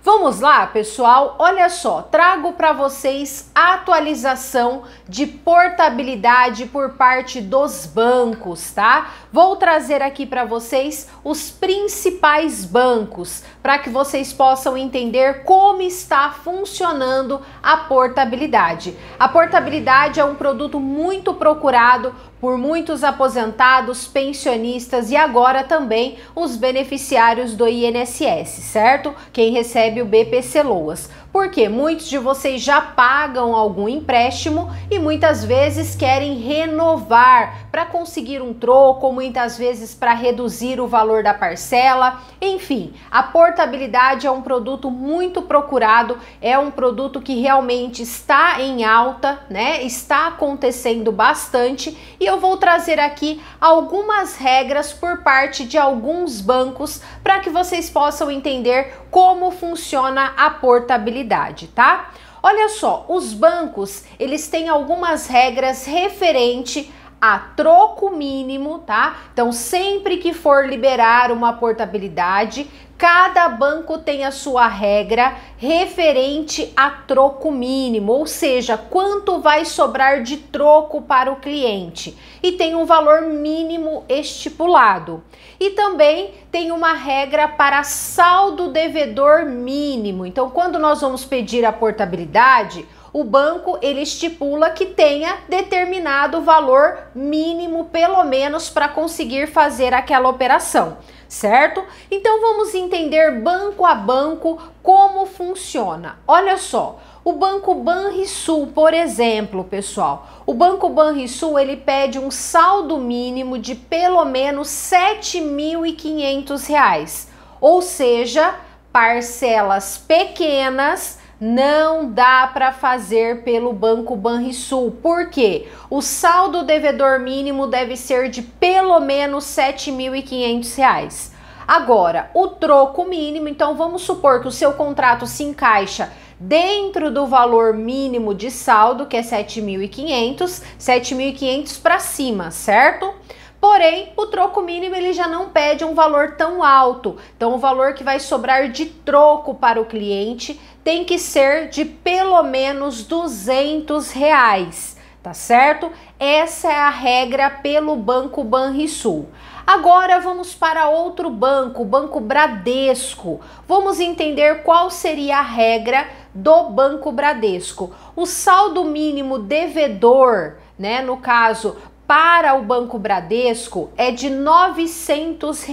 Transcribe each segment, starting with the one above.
Vamos lá, pessoal? Olha só, trago para vocês a atualização de portabilidade por parte dos bancos, tá? Vou trazer aqui para vocês os principais bancos para que vocês possam entender como está funcionando a portabilidade. A portabilidade é um produto muito procurado por muitos aposentados, pensionistas e agora também os beneficiários do INSS, certo? Quem recebe o BPC Loas. Porque muitos de vocês já pagam algum empréstimo e muitas vezes querem renovar para conseguir um troco, muitas vezes para reduzir o valor da parcela. Enfim, a portabilidade é um produto muito procurado, é um produto que realmente está em alta, né? Está acontecendo bastante e eu vou trazer aqui algumas regras por parte de alguns bancos para que vocês possam entender como funciona a portabilidade, tá? Olha só, os bancos, eles têm algumas regras referente a troco mínimo, tá? Então, sempre que for liberar uma portabilidade, cada banco tem a sua regra referente a troco mínimo, ou seja, quanto vai sobrar de troco para o cliente. E tem um valor mínimo estipulado. E também tem uma regra para saldo devedor mínimo. Então, quando nós vamos pedir a portabilidade, o banco ele estipula que tenha determinado valor mínimo, pelo menos, para conseguir fazer aquela operação, certo? Então vamos entender banco a banco como funciona. Olha só, o Banco Banrisul, por exemplo, pessoal, o Banco Banrisul ele pede um saldo mínimo de pelo menos R$ 7.500, ou seja, parcelas pequenas não dá para fazer pelo Banco Banrisul. Por quê? O saldo devedor mínimo deve ser de pelo menos R$ 7.500. Agora, o troco mínimo, então vamos supor que o seu contrato se encaixa dentro do valor mínimo de saldo, que é 7.500 para cima, certo? Porém, o troco mínimo ele já não pede um valor tão alto. Então, o valor que vai sobrar de troco para o cliente tem que ser de pelo menos R$ 200, tá certo? Essa é a regra pelo Banco Banrisul. Agora vamos para outro banco, o Banco Bradesco. Vamos entender qual seria a regra do Banco Bradesco. O saldo mínimo devedor, né, no caso, para o Banco Bradesco é de R$ 900,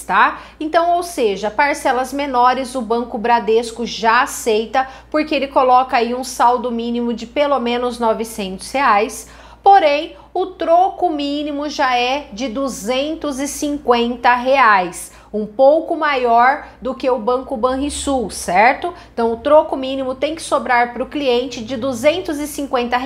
tá? Então, ou seja, parcelas menores o Banco Bradesco já aceita, porque ele coloca aí um saldo mínimo de pelo menos R$ 900, porém, o troco mínimo já é de R$ 250, um pouco maior do que o Banco Banrisul, certo? Então, o troco mínimo tem que sobrar para o cliente de R$ 250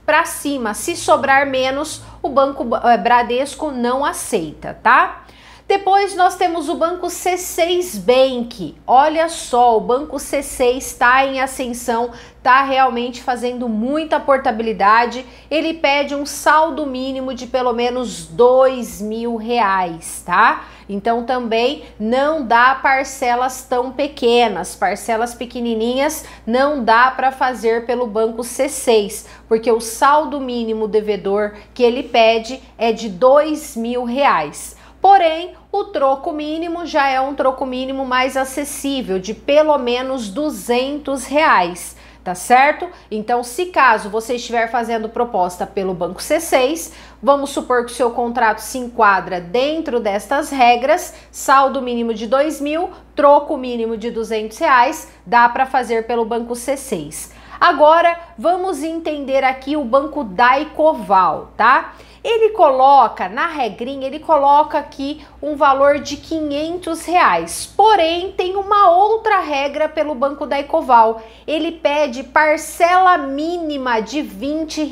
para cima. Se sobrar menos, o Banco Bradesco não aceita, tá? Depois nós temos o Banco C6 Bank. Olha só, o Banco C6 está em ascensão, está realmente fazendo muita portabilidade. Ele pede um saldo mínimo de pelo menos R$ 2.000, tá? Então também não dá parcelas tão pequenas, parcelas pequenininhas não dá para fazer pelo Banco C6, porque o saldo mínimo devedor que ele pede é de R$ 2.000. Porém, o troco mínimo já é um troco mínimo mais acessível, de pelo menos R$ 200, tá certo? Então, se caso você estiver fazendo proposta pelo Banco C6, vamos supor que o seu contrato se enquadra dentro destas regras, saldo mínimo de R$ 2.000, troco mínimo de R$ 200, dá para fazer pelo Banco C6. Agora, vamos entender aqui o Banco Daicoval, tá? Ele coloca, na regrinha, ele coloca aqui um valor de R$ 500, porém tem uma outra regra pelo Banco Daicoval, ele pede parcela mínima de R$ 20.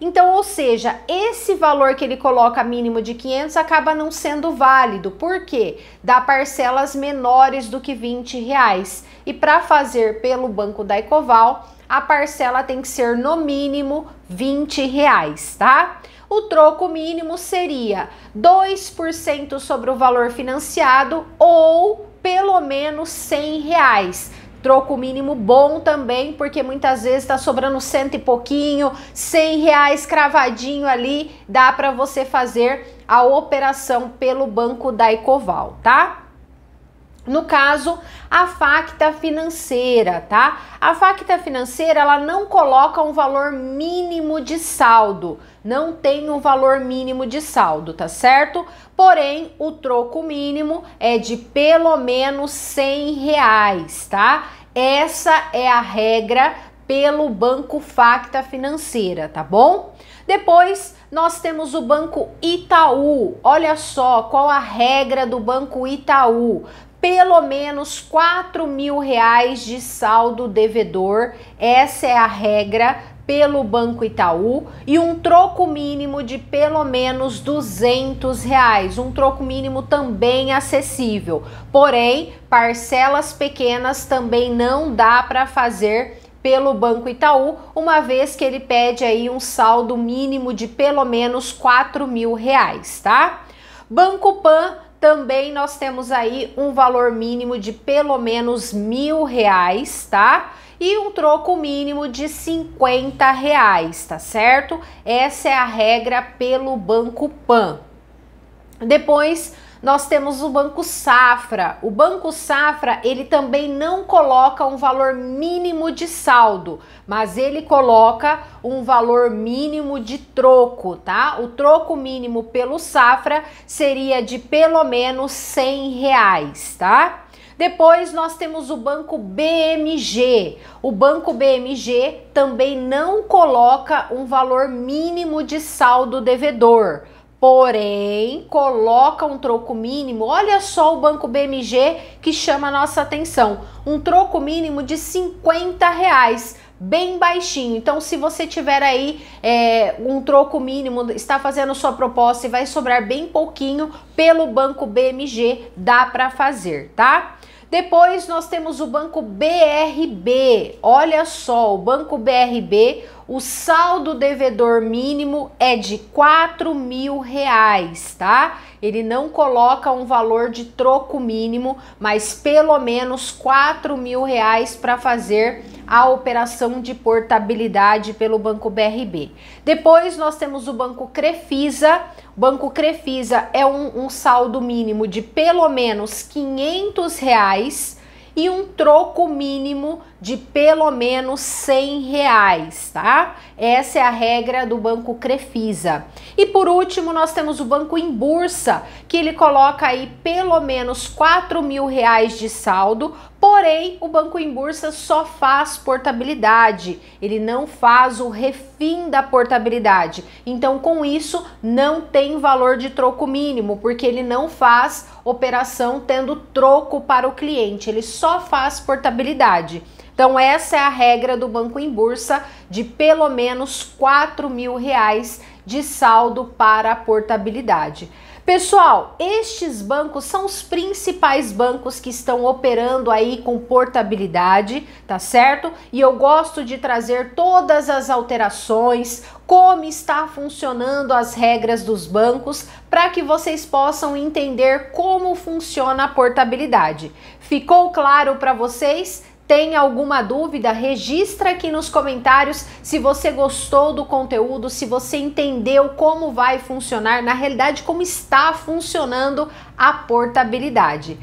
Então, ou seja, esse valor que ele coloca mínimo de 500 acaba não sendo válido, por quê? Dá parcelas menores do que R$ 20. E para fazer pelo Banco Daicoval, a parcela tem que ser no mínimo R$ 20, tá? O troco mínimo seria 2% sobre o valor financiado ou pelo menos R$100. Troco mínimo bom também, porque muitas vezes tá sobrando cento e pouquinho, R$100 cravadinho ali, dá para você fazer a operação pelo Banco da Ecoval, tá? No caso, a Facta Financeira, tá? A Facta Financeira, ela não coloca um valor mínimo de saldo, não tem um valor mínimo de saldo, tá certo? Porém, o troco mínimo é de pelo menos R$100, tá? Essa é a regra pelo Banco Facta Financeira, tá bom? Depois, nós temos o Banco Itaú. Olha só qual a regra do Banco Itaú. Pelo menos R$4.000 de saldo devedor, essa é a regra pelo Banco Itaú, e um troco mínimo de pelo menos R$200, um troco mínimo também acessível, porém parcelas pequenas também não dá para fazer pelo Banco Itaú, uma vez que ele pede aí um saldo mínimo de pelo menos R$4.000, tá? Banco Pan, também nós temos aí um valor mínimo de pelo menos R$1.000, tá? E um troco mínimo de R$50, tá certo? Essa é a regra pelo Banco Pan. Depois nós temos o Banco Safra. O Banco Safra, ele também não coloca um valor mínimo de saldo, mas ele coloca um valor mínimo de troco, tá? O troco mínimo pelo Safra seria de pelo menos R$100, tá? Depois nós temos o Banco BMG. O Banco BMG também não coloca um valor mínimo de saldo devedor, porém coloca um troco mínimo. Olha só o Banco BMG que chama a nossa atenção, um troco mínimo de R$50, bem baixinho. Então, se você tiver aí um troco mínimo, está fazendo sua proposta e vai sobrar bem pouquinho, pelo Banco BMG dá para fazer, tá? Depois nós temos o Banco BRB. Olha só, o Banco BRB, o saldo devedor mínimo é de R$4.000, tá? Ele não coloca um valor de troco mínimo, mas pelo menos R$4.000 para fazer a operação de portabilidade pelo Banco BRB. Depois nós temos o Banco Crefisa. O Banco Crefisa é um saldo mínimo de pelo menos R$500 e um troco mínimo de pelo menos R$100, tá? Essa é a regra do Banco Crefisa. E por último, nós temos o Banco Imbursa, que ele coloca aí pelo menos R$4.000 de saldo, porém o Banco Imbursa só faz portabilidade, ele não faz o refim da portabilidade. Então, com isso, não tem valor de troco mínimo, porque ele não faz operação tendo troco para o cliente, ele só faz portabilidade. Então, essa é a regra do Banco Imbursa, de pelo menos R$4.000 de saldo para a portabilidade. Pessoal, estes bancos são os principais bancos que estão operando aí com portabilidade, tá certo? E eu gosto de trazer todas as alterações, como está funcionando as regras dos bancos, para que vocês possam entender como funciona a portabilidade. Ficou claro para vocês? Tem alguma dúvida? Registra aqui nos comentários se você gostou do conteúdo, se você entendeu como vai funcionar, na realidade como está funcionando a portabilidade.